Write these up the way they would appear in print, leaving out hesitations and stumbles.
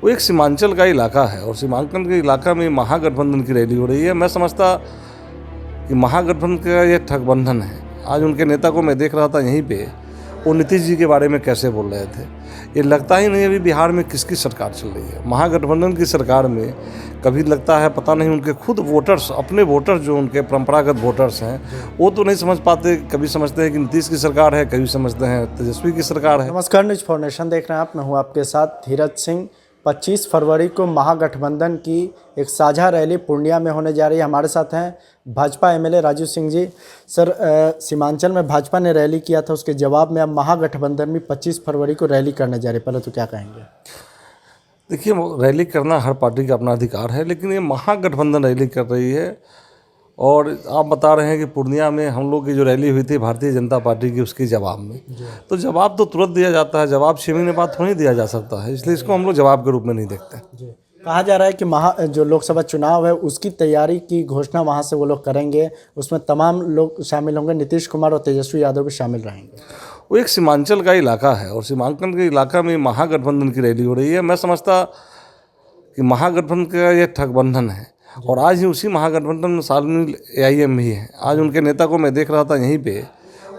वो एक सीमांचल का इलाका है और सीमांचल के इलाका में महागठबंधन की रैली हो रही है। मैं समझता कि महागठबंधन का ये ठगबंधन है। आज उनके नेता को मैं देख रहा था यहीं पे, वो नीतीश जी के बारे में कैसे बोल रहे थे। ये लगता ही नहीं अभी बिहार में किसकी सरकार चल रही है। महागठबंधन की सरकार में कभी लगता है पता नहीं उनके खुद वोटर्स, अपने वोटर्स जो उनके परंपरागत वोटर्स हैं, वो तो नहीं समझ पाते। कभी समझते हैं कि नीतीश की सरकार है, कभी समझते हैं तेजस्वी की सरकार है। नमस्कार, न्यूज़ फॉर देख रहे हैं आप। मैं हूं आपके साथ धीरज सिंह। 25 फरवरी को महागठबंधन की एक साझा रैली पूर्णिया में होने जा रही है। हमारे साथ हैं भाजपा एमएलए राजू सिंह जी। सर, सीमांचल में भाजपा ने रैली किया था, उसके जवाब में अब महागठबंधन में 25 फरवरी को रैली करने जा रही है। पहले तो क्या कहेंगे? देखिए, रैली करना हर पार्टी का अपना अधिकार है, लेकिन ये महागठबंधन रैली कर रही है। और आप बता रहे हैं कि पूर्णिया में हम लोग की जो रैली हुई थी भारतीय जनता पार्टी की, उसके जवाब में, तो जवाब तो तुरंत दिया जाता है। जवाब 6 महीने बाद थोड़ी दिया जा सकता है, इसलिए इसको हम लोग जवाब के रूप में नहीं देखते। कहा जा रहा है कि जो लोकसभा चुनाव है उसकी तैयारी की घोषणा वहां से वो लोग करेंगे, उसमें तमाम लोग शामिल होंगे, नीतीश कुमार और तेजस्वी यादव भी शामिल रहेंगे। वो एक सीमांचल का इलाका है और सीमांचल के इलाका में महागठबंधन की रैली हो रही है। मैं समझता कि महागठबंधन का ये ठगबंधन है और आज ही उसी महागठबंधन में शामिल AIM भी है। आज उनके नेता को मैं देख रहा था यहीं पे,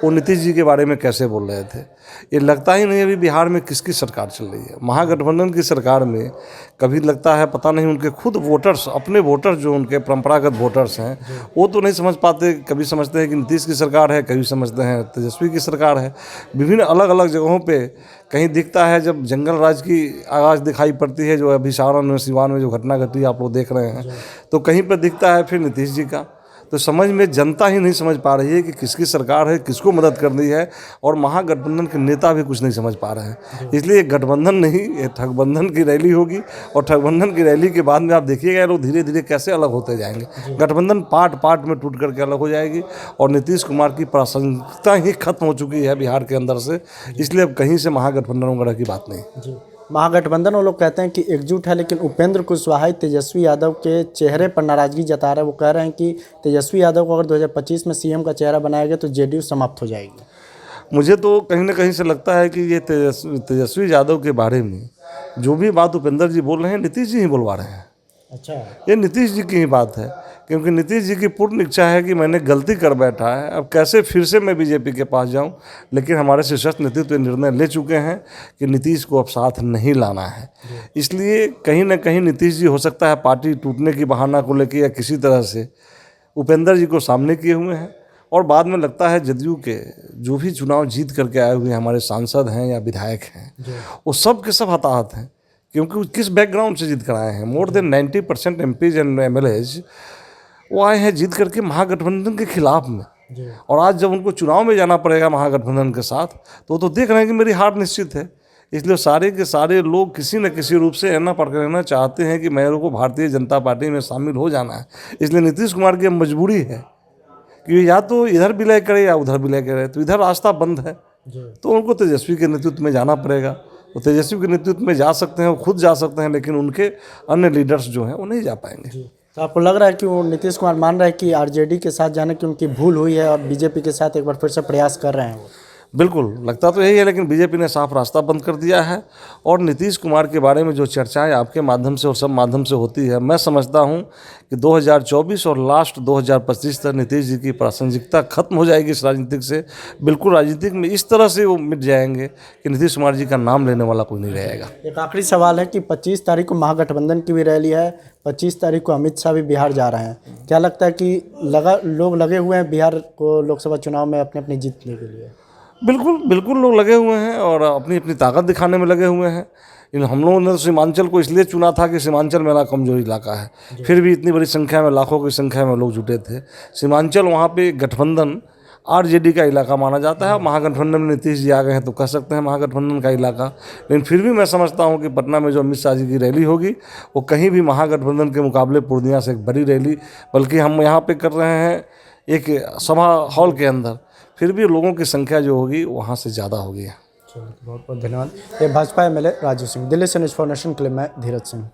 वो नीतीश जी के बारे में कैसे बोल रहे थे। ये लगता ही नहीं अभी बिहार में किसकी सरकार चल रही है। महागठबंधन की सरकार में कभी लगता है पता नहीं उनके खुद वोटर्स, अपने वोटर्स जो उनके परंपरागत वोटर्स हैं, वो तो नहीं समझ पाते। कभी समझते हैं कि नीतीश की सरकार है, कभी समझते हैं तेजस्वी की सरकार है। विभिन्न अलग अलग जगहों पे कहीं दिखता है, जब जंगल राज की आवाज़ दिखाई पड़ती है, जो अभी सारण में, सिवान में जो घटना घटी आप लोग देख रहे हैं, तो कहीं पर दिखता है फिर नीतीश जी का। तो समझ में जनता ही नहीं समझ पा रही है कि किसकी सरकार है, किसको मदद करनी है, और महागठबंधन के नेता भी कुछ नहीं समझ पा रहे हैं। इसलिए ये गठबंधन नहीं, ये ठगबंधन की रैली होगी और ठगबंधन की रैली के बाद में आप देखिएगा लोग धीरे धीरे कैसे अलग होते जाएंगे। गठबंधन पार्ट पार्ट में टूट करके अलग हो जाएगी और नीतीश कुमार की प्रासंगिकता ही खत्म हो चुकी है बिहार के अंदर से। इसलिए अब कहीं से महागठबंधन वगैरह की बात नहीं। महागठबंधन वो लोग कहते हैं कि एकजुट है, लेकिन उपेंद्र कुशवाहा तेजस्वी यादव के चेहरे पर नाराजगी जता रहे हैं। वो कह रहे हैं कि तेजस्वी यादव को अगर 2025 में CM का चेहरा बनाया गया तो JDU समाप्त हो जाएगी। मुझे तो कहीं ना कहीं से लगता है कि ये तेजस्वी यादव के बारे में जो भी बात उपेंद्र जी बोल रहे हैं, नीतीश जी ही बोलवा रहे हैं। अच्छा, ये नीतीश जी की ही बात है, क्योंकि नीतीश जी की पूर्ण इच्छा है कि मैंने गलती कर बैठा है, अब कैसे फिर से मैं बीजेपी के पास जाऊं। लेकिन हमारे शीर्षस्थ नेतृत्व निर्णय ले चुके हैं कि नीतीश को अब साथ नहीं लाना है। इसलिए कहीं ना कहीं नीतीश जी हो सकता है पार्टी टूटने की बहाना को लेकर या किसी तरह से उपेंद्र जी को सामने किए हुए हैं। और बाद में लगता है JDU के जो भी चुनाव जीत करके आए हुए हमारे सांसद हैं या विधायक हैं, वो सब के सब हताहत हैं, क्योंकि वो किस बैकग्राउंड से जीत कर आए हैं। More than 90% MPs and MLAs वो आए हैं जीत करके महागठबंधन के खिलाफ में। और आज जब उनको चुनाव में जाना पड़ेगा महागठबंधन के साथ, तो वो तो देख रहे हैं कि मेरी हार निश्चित है। इसलिए सारे के सारे लोग किसी न किसी रूप से ऐना पकड़ना चाहते हैं कि मेरे को भारतीय जनता पार्टी में शामिल हो जाना है। इसलिए नीतीश कुमार की मजबूरी है कि या तो इधर विलय करे या उधर विलय करे, तो इधर रास्ता बंद है, तो उनको तेजस्वी के नेतृत्व में जाना पड़ेगा। वो तेजस्वी के नेतृत्व में जा सकते हैं, वो खुद जा सकते हैं, लेकिन उनके अन्य लीडर्स जो हैं वो नहीं जा पाएंगे। तो आपको लग रहा है कि वो नीतीश कुमार मान रहे हैं कि RJD के साथ जाने की उनकी भूल हुई है और BJP के साथ एक बार फिर से प्रयास कर रहे हैं? वो बिल्कुल लगता तो यही है, लेकिन बीजेपी ने साफ रास्ता बंद कर दिया है। और नीतीश कुमार के बारे में जो चर्चाएं आपके माध्यम से और सब माध्यम से होती है, मैं समझता हूं कि 2024 और लास्ट 2025 तक नीतीश जी की प्रासंगिकता खत्म हो जाएगी इस राजनीतिक से। बिल्कुल राजनीतिक में इस तरह से वो मिट जाएंगे कि नीतीश कुमार जी का नाम लेने वाला कोई नहीं रहेगा। एक आखिरी सवाल है कि 25 तारीख को महागठबंधन की भी रैली है, 25 तारीख को अमित शाह भी बिहार जा रहे हैं। क्या लगता है कि लोग लगे हुए हैं बिहार को लोकसभा चुनाव में अपने अपनी जीतने के लिए? बिल्कुल लोग लगे हुए हैं और अपनी अपनी ताकत दिखाने में लगे हुए हैं। इन हम लोगों ने सीमांचल को इसलिए चुना था कि सीमांचल मेरा कमजोर इलाका है। फिर भी इतनी बड़ी संख्या में, लाखों की संख्या में लोग जुटे थे। सीमांचल वहाँ पे गठबंधन RJD का इलाका माना जाता है। महागठबंधन में नीतीश जी आ गए हैं तो कह सकते हैं महागठबंधन का इलाका। लेकिन फिर भी मैं समझता हूँ कि पटना में जो अमित शाह जी की रैली होगी, वो कहीं भी महागठबंधन के मुकाबले पूर्णिया से एक बड़ी रैली, बल्कि हम यहाँ पे कर रहे हैं एक सभा हॉल के अंदर, फिर भी लोगों की संख्या जो होगी वहाँ से ज़्यादा होगी। बहुत बहुत धन्यवाद। ये भाजपा MLA राजू सिंह। दिल्ली से न्यूज़ फॉर नेशन के लिए मैं धीरज सिंह।